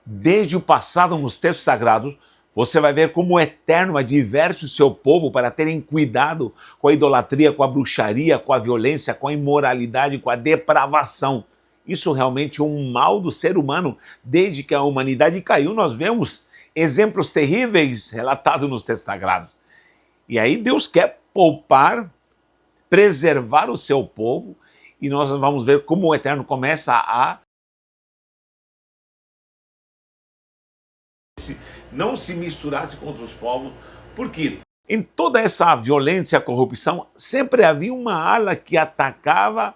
Desde o passado, nos textos sagrados, você vai ver como o Eterno adverte o seu povo para terem cuidado com a idolatria, com a bruxaria, com a violência, com a imoralidade, com a depravação. Isso realmente é um mal do ser humano. Desde que a humanidade caiu, nós vemos exemplos terríveis relatados nos textos sagrados. E aí Deus quer poupar, preservar o seu povo, e nós vamos ver como o Eterno começa a não se misturasse com outros povos, porque em toda essa violência, corrupção, sempre havia uma ala que atacava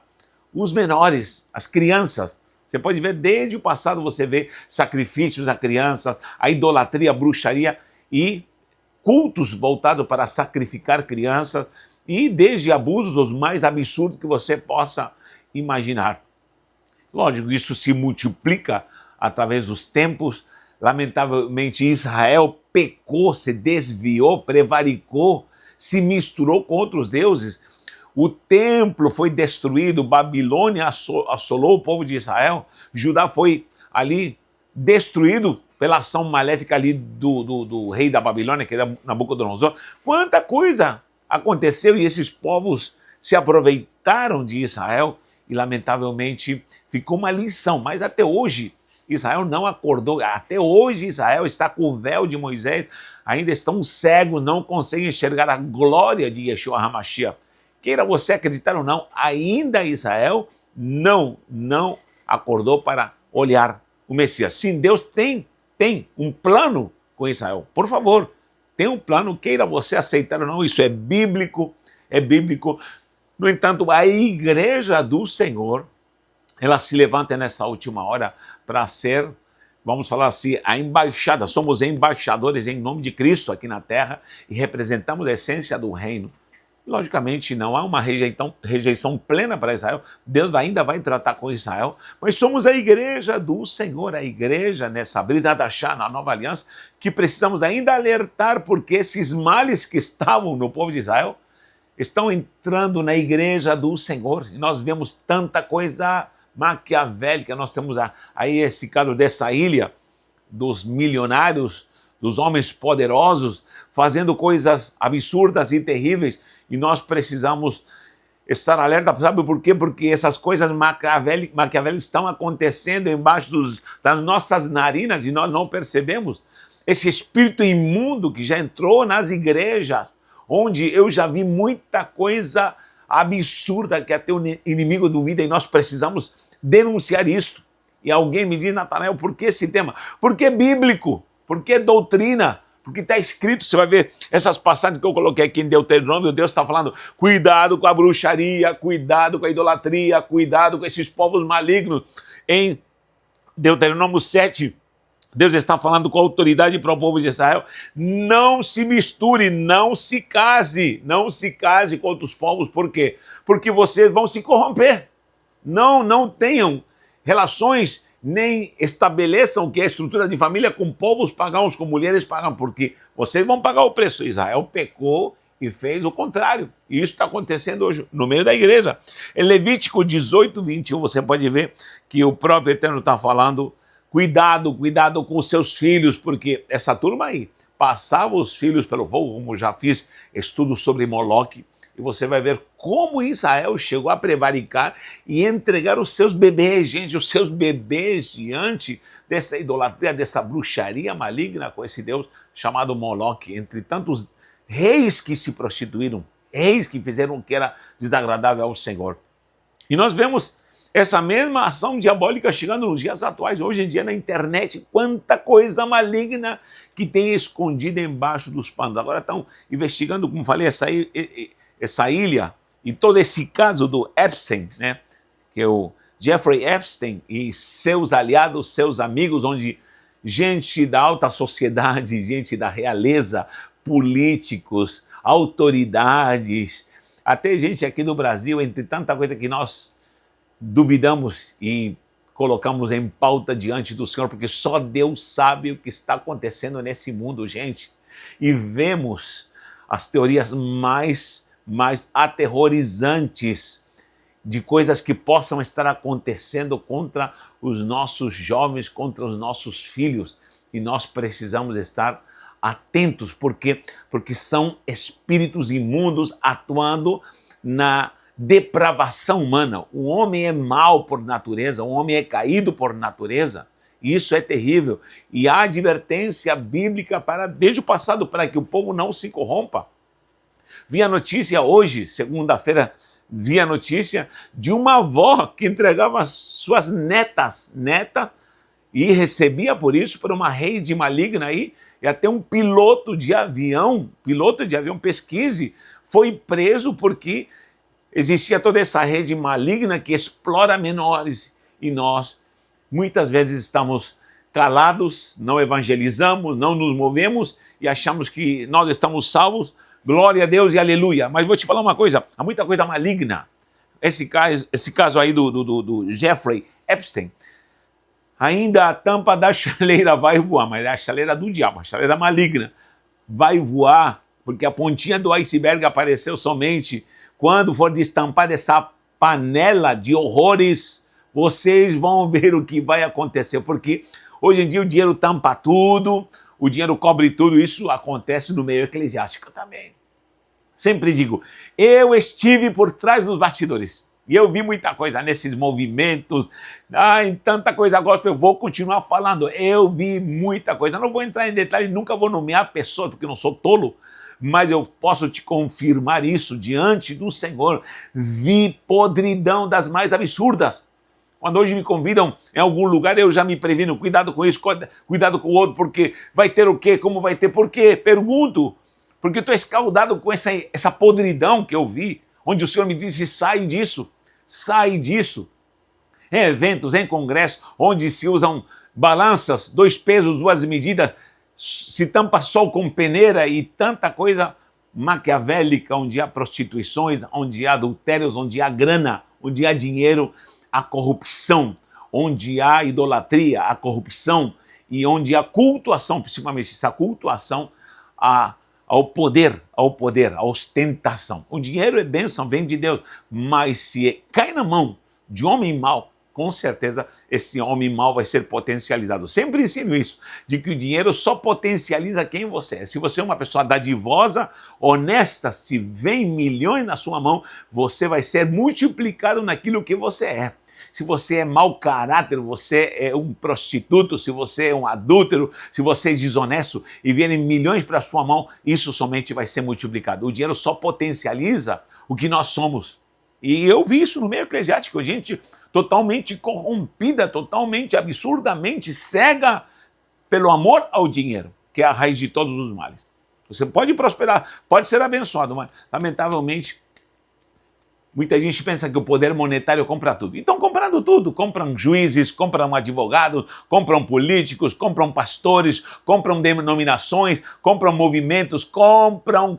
os menores, as crianças. Você pode ver desde o passado, você vê sacrifícios a crianças, a idolatria, a bruxaria e cultos voltados para sacrificar crianças, e desde abusos os mais absurdos que você possa imaginar. Lógico, isso se multiplica através dos tempos. Lamentavelmente, Israel pecou, se desviou, prevaricou, se misturou com outros deuses. O templo foi destruído, Babilônia assolou o povo de Israel, Judá foi ali destruído pela ação maléfica ali do rei da Babilônia, que era Nabucodonosor. Quanta coisa aconteceu e esses povos se aproveitaram de Israel e lamentavelmente ficou uma lição, mas até hoje Israel não acordou, até hoje Israel está com o véu de Moisés, ainda estão cegos, não conseguem enxergar a glória de Yeshua HaMashiach. Queira você acreditar ou não, ainda Israel não acordou para olhar o Messias. Sim, Deus tem um plano com Israel. Por favor, tem um plano, queira você aceitar ou não, isso é bíblico, é bíblico. No entanto, a igreja do Senhor, ela se levanta nessa última hora para ser, vamos falar assim, a embaixada. Somos embaixadores em nome de Cristo aqui na terra e representamos a essência do reino. Logicamente, não há uma rejeição plena para Israel. Deus ainda vai tratar com Israel, mas somos a igreja do Senhor, a igreja nessa Brit Hadashah, na nova aliança, que precisamos ainda alertar, porque esses males que estavam no povo de Israel estão entrando na igreja do Senhor. E nós vemos tanta coisa maquiavélica. Nós temos aí esse caso dessa ilha, dos milionários, dos homens poderosos, fazendo coisas absurdas e terríveis, e nós precisamos estar alerta. Sabe por quê? Porque essas coisas maquiavélicas estão acontecendo embaixo das nossas narinas e nós não percebemos. Esse espírito imundo que já entrou nas igrejas, onde eu já vi muita coisa absurda que até o inimigo duvida, e nós precisamos denunciar isso. E alguém me diz, Natanael, por que esse tema? Porque é bíblico, porque é doutrina, porque está escrito. Você vai ver essas passagens que eu coloquei aqui em Deuteronômio, Deus está falando, cuidado com a bruxaria, cuidado com a idolatria, cuidado com esses povos malignos. Em Deuteronômio 7, Deus está falando com autoridade para o povo de Israel, não se misture, não se case com outros povos. Por quê? Porque vocês vão se corromper. Não tenham relações, nem estabeleçam o que é a estrutura de família com povos pagãos, com mulheres pagãs, porque vocês vão pagar o preço. Israel pecou e fez o contrário. E isso está acontecendo hoje no meio da igreja. Em Levítico 18, 21, você pode ver que o próprio Eterno está falando, cuidado com os seus filhos, porque essa turma aí passava os filhos pelo fogo, como já fiz estudos sobre Moloque, e você vai ver como Israel chegou a prevaricar e entregar os seus bebês, gente, os seus bebês diante dessa idolatria, dessa bruxaria maligna com esse Deus chamado Moloque, entre tantos reis que se prostituíram, reis que fizeram o que era desagradável ao Senhor. E nós vemos essa mesma ação diabólica chegando nos dias atuais, hoje em dia na internet, quanta coisa maligna que tem escondida embaixo dos panos. Agora estão investigando, como falei, essa ilha e todo esse caso do Epstein, né? Que é o Jeffrey Epstein e seus aliados, seus amigos, onde gente da alta sociedade, gente da realeza, políticos, autoridades, até gente aqui do Brasil, entre tanta coisa que nós duvidamos e colocamos em pauta diante do Senhor, porque só Deus sabe o que está acontecendo nesse mundo, gente. E vemos as teorias mais aterrorizantes de coisas que possam estar acontecendo contra os nossos jovens, contra os nossos filhos. E nós precisamos estar atentos, porque são espíritos imundos atuando na depravação humana. O homem é mau por natureza, o homem é caído por natureza. Isso é terrível. E há advertência bíblica desde o passado para que o povo não se corrompa. Vi a notícia hoje, segunda-feira, vi a notícia de uma avó que entregava suas netas, e recebia por isso por uma rede maligna aí, e até um piloto de avião, pesquise, foi preso porque existia toda essa rede maligna que explora menores, e nós muitas vezes estamos calados, não evangelizamos, não nos movemos e achamos que nós estamos salvos, glória a Deus e aleluia. Mas vou te falar uma coisa, há muita coisa maligna. Esse caso aí do Jeffrey Epstein, ainda a tampa da chaleira vai voar, mas é a chaleira do diabo, a chaleira maligna, vai voar, porque a pontinha do iceberg apareceu somente quando for destampada essa panela de horrores. Vocês vão ver o que vai acontecer, porque hoje em dia o dinheiro tampa tudo, o dinheiro cobre tudo, isso acontece no meio eclesiástico também. Sempre digo, eu estive por trás dos bastidores, e eu vi muita coisa nesses movimentos, em tanta coisa gospel, eu vou continuar falando, eu vi muita coisa, não vou entrar em detalhes, nunca vou nomear pessoas, porque eu não sou tolo, mas eu posso te confirmar isso diante do Senhor, vi podridão das mais absurdas. Quando hoje me convidam em algum lugar, eu já me previno, cuidado com isso, cuidado com o outro, porque vai ter o quê, como vai ter, por quê? Pergunto, porque estou escaldado com essa podridão que eu vi, onde o Senhor me disse, sai disso. Em eventos, em congressos, onde se usam balanças, 2 pesos, 2 medidas, se tampa sol com peneira e tanta coisa maquiavélica, onde há prostituições, onde há adultérios, onde há grana, onde há dinheiro, a corrupção, onde há idolatria, a corrupção, e onde há cultuação, principalmente essa cultuação ao poder, a ostentação. O dinheiro é bênção, vem de Deus, mas se cai na mão de homem mau, com certeza esse homem mau vai ser potencializado. Sempre ensino isso, de que o dinheiro só potencializa quem você é. Se você é uma pessoa dadivosa, honesta, se vem milhões na sua mão, você vai ser multiplicado naquilo que você é. Se você é mau caráter, você é um prostituto, se você é um adúltero, se você é desonesto e vierem milhões para a sua mão, isso somente vai ser multiplicado. O dinheiro só potencializa o que nós somos. E eu vi isso no meio eclesiástico, gente totalmente corrompida, totalmente, absurdamente cega pelo amor ao dinheiro, que é a raiz de todos os males. Você pode prosperar, pode ser abençoado, mas lamentavelmente muita gente pensa que o poder monetário compra tudo. Então, comprando tudo, compram juízes, compram advogados, compram políticos, compram pastores, compram denominações, compram movimentos, compram,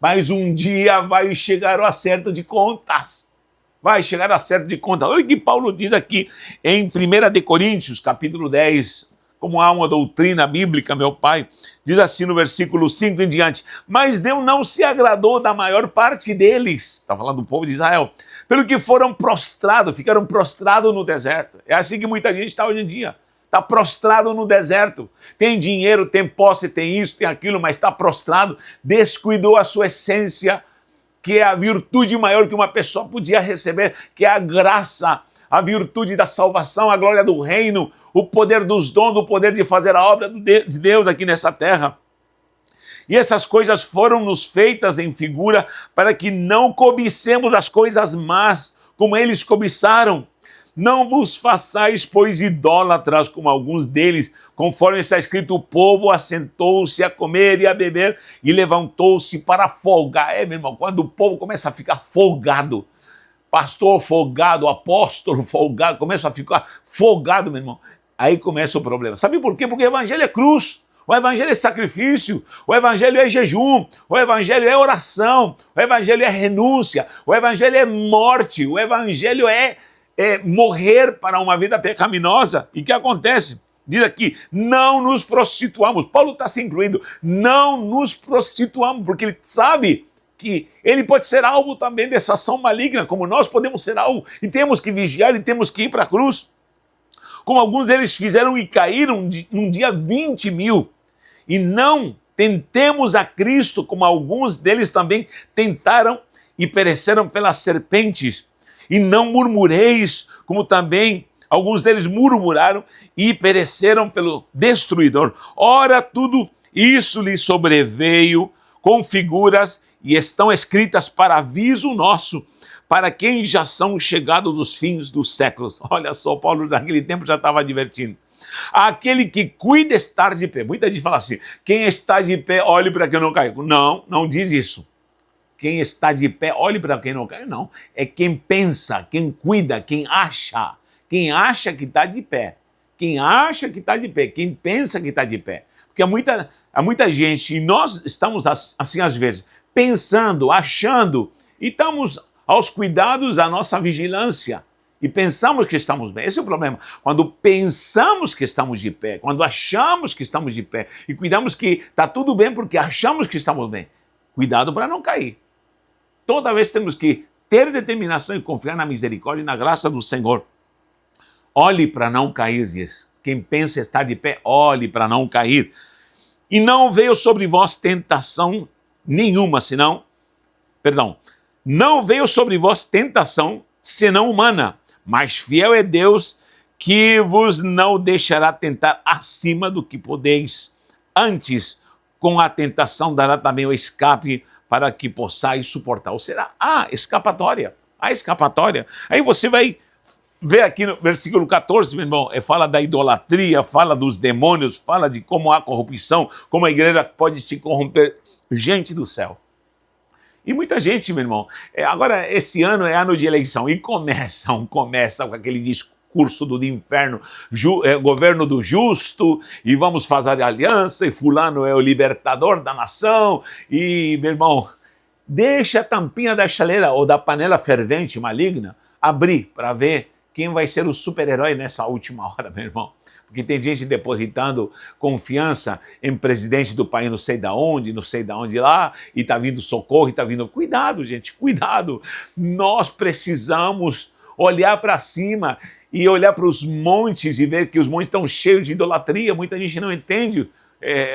mas um dia vai chegar o acerto de contas. Vai chegar o acerto de contas. Olha o que Paulo diz aqui em 1 de Coríntios, capítulo 10, como há uma doutrina bíblica, meu pai, diz assim no versículo 5 em diante, mas Deus não se agradou da maior parte deles, está falando do povo de Israel, pelo que ficaram prostrados no deserto. É assim que muita gente está hoje em dia, está prostrado no deserto, tem dinheiro, tem posse, tem isso, tem aquilo, mas está prostrado, descuidou a sua essência, que é a virtude maior que uma pessoa podia receber, que é a graça, a virtude da salvação, a glória do reino, o poder dos dons, o poder de fazer a obra de Deus aqui nessa terra. E essas coisas foram nos feitas em figura para que não cobicemos as coisas más, como eles cobiçaram. Não vos façais, pois, idólatras, como alguns deles, conforme está escrito, o povo assentou-se a comer e a beber e levantou-se para folgar. Meu irmão, quando o povo começa a ficar folgado, pastor folgado, apóstolo folgado, começa a ficar folgado, meu irmão. Aí começa o problema. Sabe por quê? Porque o evangelho é cruz, o evangelho é sacrifício, o evangelho é jejum, o evangelho é oração, o evangelho é renúncia, o evangelho é morte, o evangelho é morrer para uma vida pecaminosa. E o que acontece? Diz aqui, não nos prostituamos. Paulo está se incluindo, não nos prostituamos, porque ele sabe que ele pode ser alvo também dessa ação maligna, como nós podemos ser alvo, e temos que vigiar e temos que ir para a cruz. Como alguns deles fizeram e caíram num dia 20 mil. E não tentemos a Cristo, como alguns deles também tentaram e pereceram pelas serpentes. E não murmureis, como também alguns deles murmuraram e pereceram pelo destruidor. Ora, tudo isso lhe sobreveio com figuras e estão escritas para aviso nosso, para quem já são chegados os fins dos séculos. Olha só, Paulo naquele tempo já estava advertindo. Aquele que cuida estar de pé. Muita gente fala assim, quem está de pé, olhe para quem não caiu. Não, não diz isso. Quem está de pé, olhe para quem não caiu. Não, é quem pensa, quem cuida, quem acha. Quem acha que está de pé. Quem acha que está de pé. Quem pensa que está de pé. Porque há muita gente, e nós estamos assim às vezes, pensando, achando, e estamos aos cuidados da nossa vigilância. E pensamos que estamos bem. Esse é o problema. Quando pensamos que estamos de pé, quando achamos que estamos de pé, e cuidamos que está tudo bem porque achamos que estamos bem. Cuidado para não cair. Toda vez temos que ter determinação e confiar na misericórdia e na graça do Senhor. Olhe para não cair, diz. Quem pensa estar de pé, olhe para não cair. E não veio sobre vós tentação nenhuma, não veio sobre vós tentação senão humana, mas fiel é Deus que vos não deixará tentar acima do que podeis. Antes, com a tentação dará também o escape para que possais suportar. Ou será a escapatória. Aí você vai ver aqui no versículo 14, meu irmão, fala da idolatria, fala dos demônios, fala de como há corrupção, como a igreja pode se corromper. Gente do céu. E muita gente, meu irmão, agora esse ano é ano de eleição e começam com aquele discurso do inferno, governo do justo, e vamos fazer aliança, e fulano é o libertador da nação, e, meu irmão, deixa a tampinha da chaleira ou da panela fervente maligna abrir para ver quem vai ser o super-herói nessa última hora, meu irmão. Porque tem gente depositando confiança em presidente do país não sei da onde lá, e está vindo socorro, e está vindo... Cuidado, gente, cuidado. Nós precisamos olhar para cima e olhar para os montes e ver que os montes estão cheios de idolatria. Muita gente não entende.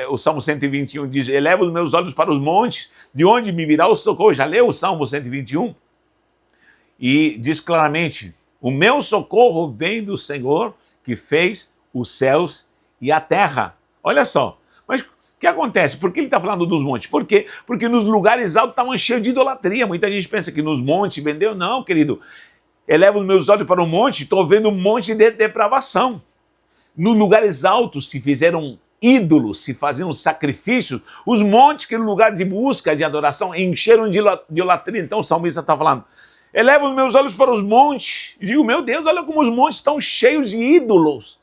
O Salmo 121 diz, eleva os meus olhos para os montes, de onde me virá o socorro? Já leu o Salmo 121? E diz claramente, o meu socorro vem do Senhor que fez os céus e a terra. Olha só. Mas o que acontece? Por que ele está falando dos montes? Por quê? Porque nos lugares altos estavam cheios de idolatria. Muita gente pensa que nos montes vendeu. Não, querido. Eleva os meus olhos para o monte, estou vendo um monte de depravação. Nos lugares altos se fizeram ídolos, se faziam sacrifícios. Os montes, que no lugar de busca, de adoração, encheram de idolatria. Então o salmista está falando, eleva os meus olhos para os montes. E digo, meu Deus, olha como os montes estão cheios de ídolos.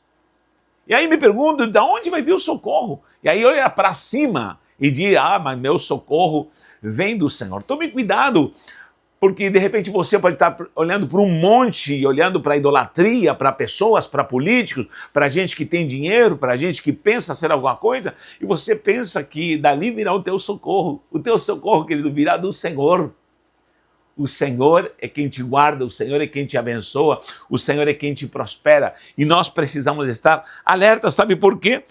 E aí me pergunto, de onde vai vir o socorro? E aí olha para cima e diz, mas meu socorro vem do Senhor. Tome cuidado, porque de repente você pode estar olhando para um monte, e olhando para a idolatria, para pessoas, para políticos, para gente que tem dinheiro, para gente que pensa ser alguma coisa, e você pensa que dali virá o teu socorro. O teu socorro, querido, virá do Senhor. O Senhor é quem te guarda, o Senhor é quem te abençoa, o Senhor é quem te prospera. E nós precisamos estar alertas, sabe por quê?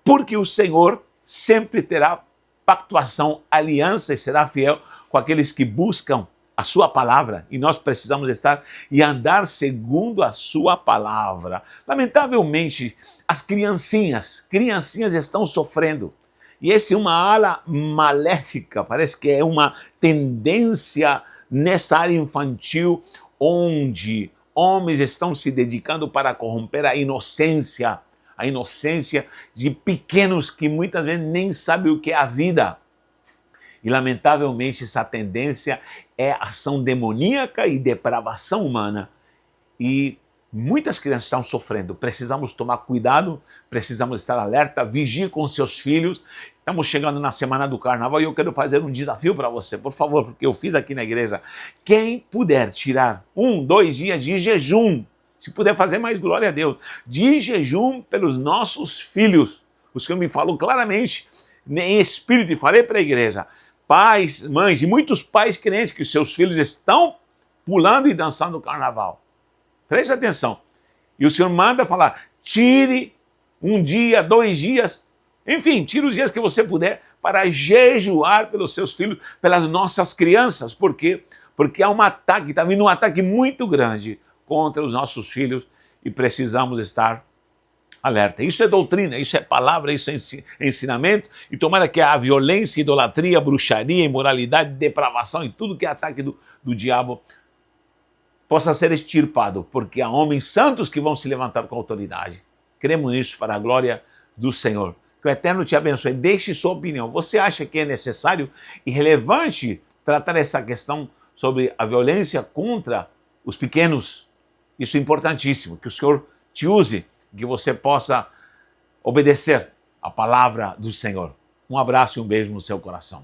Porque o Senhor sempre terá pactuação, aliança e será fiel com aqueles que buscam a sua palavra. E nós precisamos estar e andar segundo a sua palavra. Lamentavelmente, as criancinhas estão sofrendo. E essa é uma ala maléfica, parece que é uma tendência nessa área infantil, onde homens estão se dedicando para corromper a inocência de pequenos que muitas vezes nem sabem o que é a vida. E lamentavelmente essa tendência é ação demoníaca e depravação humana. E muitas crianças estão sofrendo. Precisamos tomar cuidado, precisamos estar alerta, vigie com seus filhos. Estamos chegando na semana do carnaval e eu quero fazer um desafio para você, por favor, porque eu fiz aqui na igreja. Quem puder tirar 1, 2 dias de jejum, se puder fazer mais, glória a Deus, de jejum pelos nossos filhos. O Senhor me falou claramente, em espírito, e falei para a igreja, pais, mães e muitos pais crentes que os seus filhos estão pulando e dançando o carnaval. Preste atenção. E o Senhor manda falar, tire um dia, 2 dias, enfim, tire os dias que você puder para jejuar pelos seus filhos, pelas nossas crianças. Por quê? Porque há um ataque, está vindo um ataque muito grande contra os nossos filhos e precisamos estar alerta. Isso é doutrina, isso é palavra, isso é ensinamento, e tomara que a violência, idolatria, bruxaria, imoralidade, depravação e tudo que é ataque do diabo possa ser extirpado, porque há homens santos que vão se levantar com autoridade. Cremos nisso para a glória do Senhor. Que o Eterno te abençoe. Deixe sua opinião. Você acha que é necessário e relevante tratar essa questão sobre a violência contra os pequenos? Isso é importantíssimo. Que o Senhor te use, que você possa obedecer a palavra do Senhor. Um abraço e um beijo no seu coração.